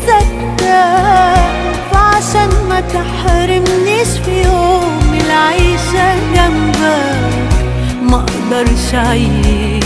صدق، فعشان ما تحرمنيش في يوم العيشة جنبك ما اقدرش اعيش